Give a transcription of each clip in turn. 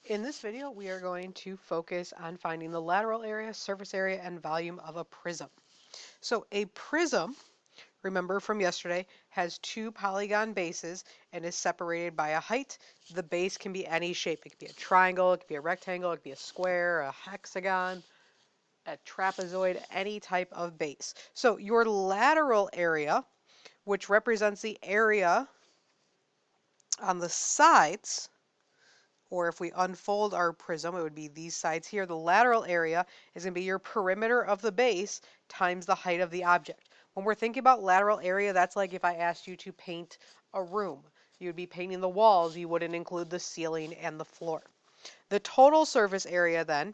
In this video, we are going to focus on finding the lateral area, surface area, and volume of a prism. So a prism, remember from yesterday, has two polygon bases and is separated by a height. The base can be any shape. It could be a triangle, it could be a rectangle, it could be a square, a hexagon, a trapezoid, any type of base. So your lateral area, which represents the area on the sides, or if we unfold our prism, it would be these sides here. The lateral area is going to be your perimeter of the base times the height of the object. When we're thinking about lateral area, that's like if I asked you to paint a room. You would be painting the walls. You wouldn't include the ceiling and the floor. The total surface area then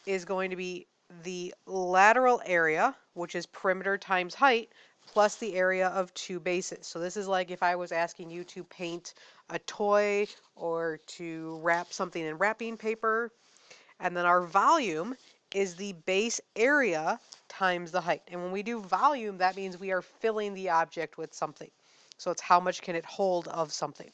is going to be the lateral area, which is perimeter times height, plus the area of two bases. So this is like if I was asking you to paint a toy or to wrap something in wrapping paper. And then our volume is the base area times the height. And when we do volume, that means we are filling the object with something. So it's how much can it hold of something.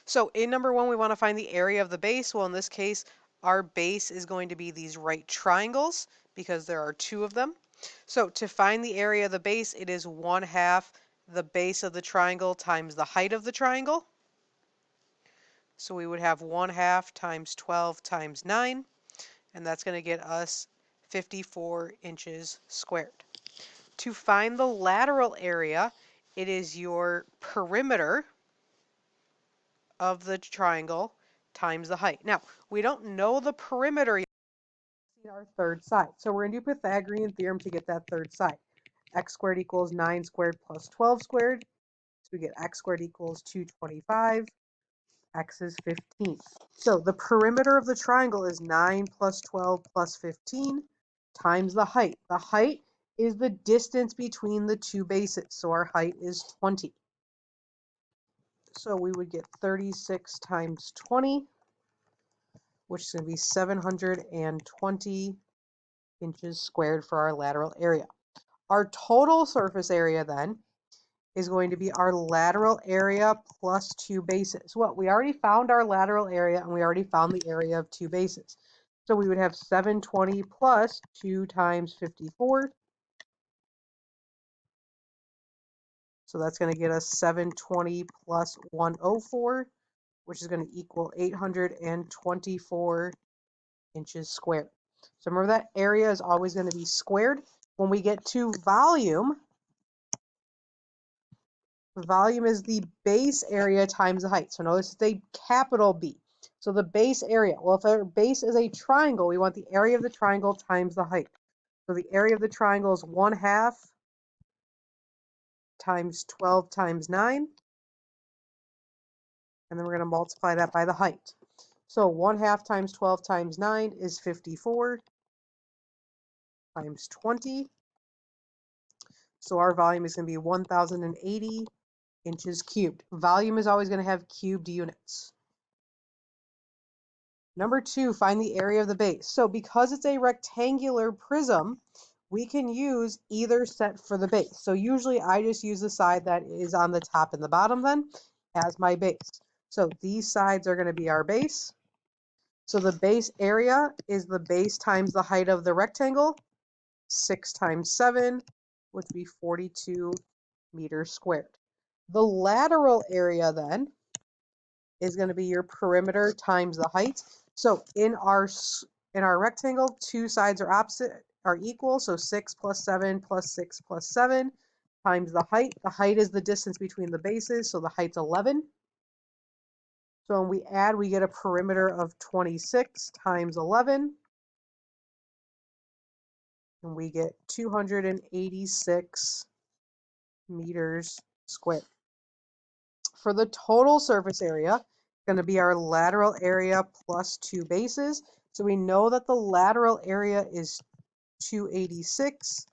So in number one, we want to find the area of the base. Well, in this case, our base is going to be these right triangles because there are two of them. So to find the area of the base, it is 1/2 the base of the triangle times the height of the triangle. So we would have 1/2 times 12 times 9, and that's going to get us 54 inches squared. To find the lateral area, it is your perimeter of the triangle times the height. Now, we don't know the perimeter yet. Our third side. So we're going to do Pythagorean theorem to get that third side. X squared equals 9 squared plus 12 squared. So we get x squared equals 225. X is 15. So the perimeter of the triangle is 9 plus 12 plus 15 times the height. The height is the distance between the two bases. So our height is 20. So we would get 36 times 20, which is going to be 720 inches squared for our lateral area. Our total surface area then is going to be our lateral area plus two bases. Well, we already found our lateral area and we already found the area of two bases. So we would have 720 plus 2 times 54. So that's going to get us 720 plus 104, which is going to equal 824 inches squared. So remember that area is always going to be squared. When we get to volume, volume is the base area times the height. So notice it's a capital B. So the base area, well, if our base is a triangle, we want the area of the triangle times the height. So the area of the triangle is 1/2 times 12 times 9. And then we're going to multiply that by the height. So 1/2 times 12 times 9 is 54 times 20. So our volume is going to be 1,080 inches cubed. Volume is always going to have cubed units. Number 2, find the area of the base. So because it's a rectangular prism, we can use either set for the base. So usually I just use the side that is on the top and the bottom then as my base. So these sides are going to be our base. So the base area is the base times the height of the rectangle. 6 times 7, which would be 42 meters squared. The lateral area then is going to be your perimeter times the height. So in our rectangle, two sides are equal. So 6 plus 7 plus 6 plus 7 times the height. The height is the distance between the bases, so the height's 11. So when we add, we get a perimeter of 26 times 11. And we get 286 meters squared. For the total surface area, it's going to be our lateral area plus two bases. So we know that the lateral area is 286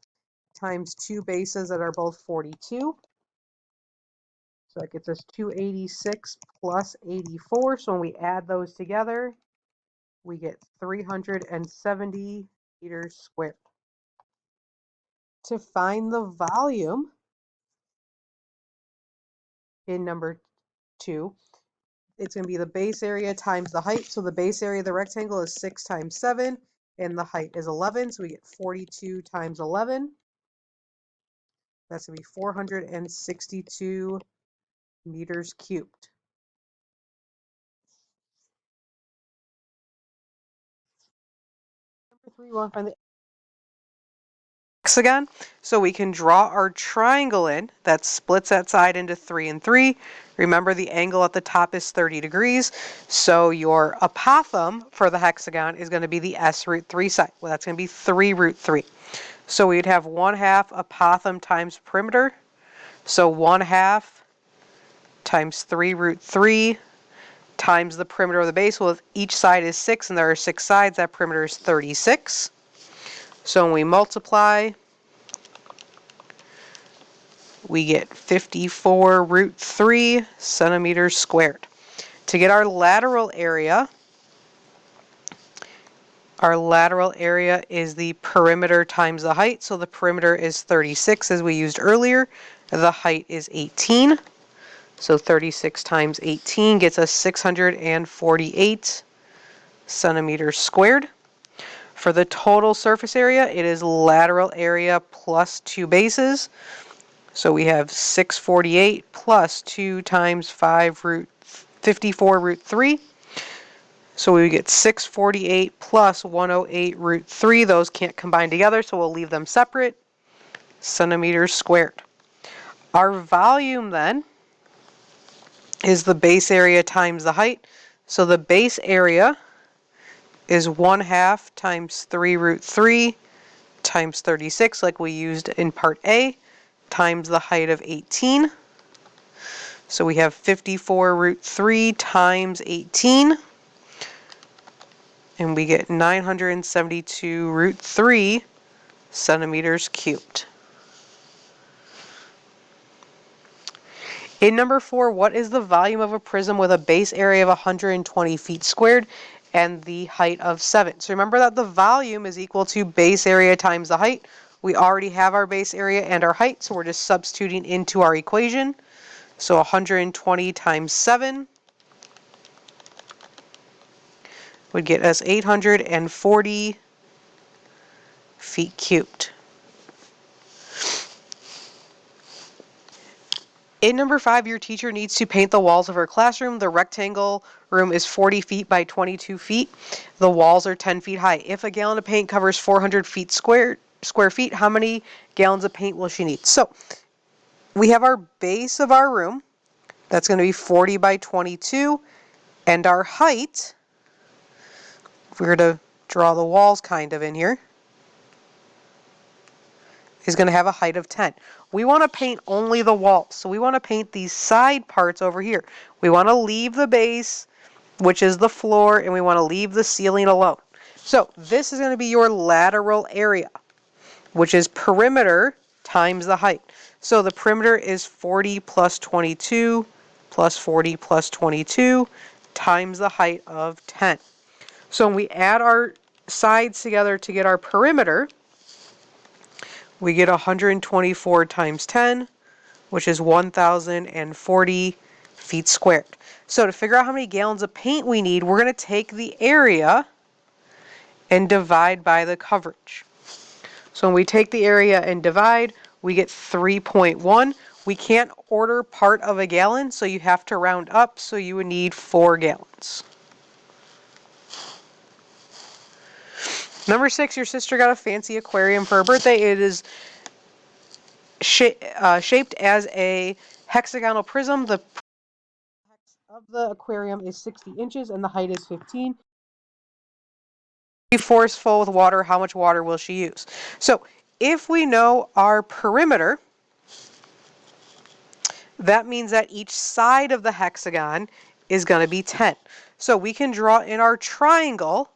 times two bases that are both 42. So that gets us 286 plus 84. So when we add those together, we get 370 meters squared. To find the volume in number 2, it's going to be the base area times the height. So the base area of the rectangle is 6 times 7, and the height is 11. So we get 42 times 11. That's going to be 462 meters cubed. Number 3, we want to find the hexagon. So we can draw our triangle in that splits that side into 3 and 3. Remember, the angle at the top is 30 degrees. So your apothem for the hexagon is going to be the S root 3 side. Well, that's going to be 3 root 3. So we'd have 1/2 apothem times perimeter. So 1/2 times 3 root 3 times the perimeter of the base. Well, if each side is 6 and there are 6 sides, that perimeter is 36. So when we multiply, we get 54 root 3 centimeters squared. To get our lateral area is the perimeter times the height. So the perimeter is 36 as we used earlier. The height is 18. So 36 times 18 gets us 648 centimeters squared. For the total surface area, it is lateral area plus 2 bases. So we have 648 plus 2 times 54 root 3. So we get 648 plus 108 root 3. Those can't combine together, so we'll leave them separate. Centimeters squared. Our volume then is the base area times the height. So the base area is 1/2 times 3 root 3 times 36, like we used in part A, times the height of 18. So we have 54 root 3 times 18, and we get 972 root 3 centimeters cubed. In number 4, what is the volume of a prism with a base area of 120 feet squared and the height of 7? So remember that the volume is equal to base area times the height. We already have our base area and our height, so we're just substituting into our equation. So 120 times 7 would get us 840 feet cubed. In number 5, your teacher needs to paint the walls of her classroom. The rectangle room is 40 feet by 22 feet. The walls are 10 feet high. If a gallon of paint covers 400 feet square feet, how many gallons of paint will she need? So we have our base of our room. That's going to be 40 by 22. And our height, if we were to draw the walls kind of in here, is going to have a height of 10. We want to paint only the walls. So we want to paint these side parts over here. We want to leave the base, which is the floor, and we want to leave the ceiling alone. So this is going to be your lateral area, which is perimeter times the height. So the perimeter is 40 plus 22 plus 40 plus 22 times the height of 10. So when we add our sides together to get our perimeter, we get 124 times 10, which is 1,040 feet squared. So to figure out how many gallons of paint we need, we're going to take the area and divide by the coverage. So when we take the area and divide, we get 3.1. We can't order part of a gallon, so you have to round up, so you would need 4 gallons. Number 6, your sister got a fancy aquarium for her birthday. It is shaped as a hexagonal prism. The hex of the aquarium is 60 inches and the height is 15. Be forceful with water. How much water will she use? So if we know our perimeter, that means that each side of the hexagon is going to be 10. So we can draw in our triangle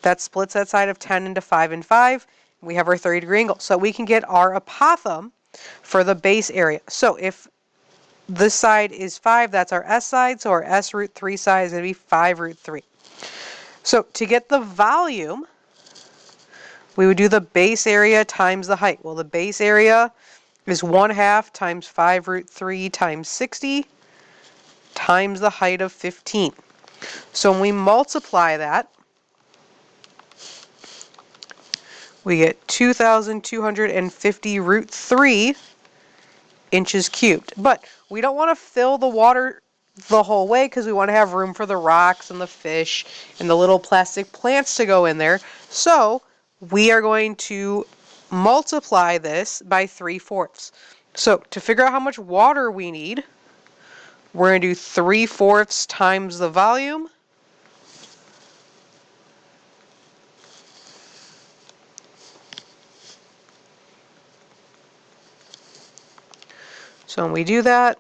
that splits that side of 10 into 5 and 5. We have our 30-degree angle. So we can get our apothem for the base area. So if this side is 5, that's our S side. So our S root 3 side is going to be 5 root 3. So to get the volume, we would do the base area times the height. Well, the base area is 1/2 times 5 root 3 times 60. times the height of 15. So when we multiply that, we get 2,250 root 3 inches cubed. But we don't want to fill the water the whole way because we want to have room for the rocks and the fish and the little plastic plants to go in there. So we are going to multiply this by 3/4. So to figure out how much water we need, we're going to do 3/4 times the volume. So when we do that,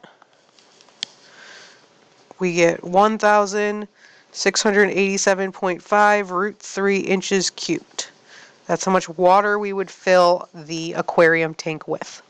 we get 1,687.5 root 3 inches cubed. That's how much water we would fill the aquarium tank with.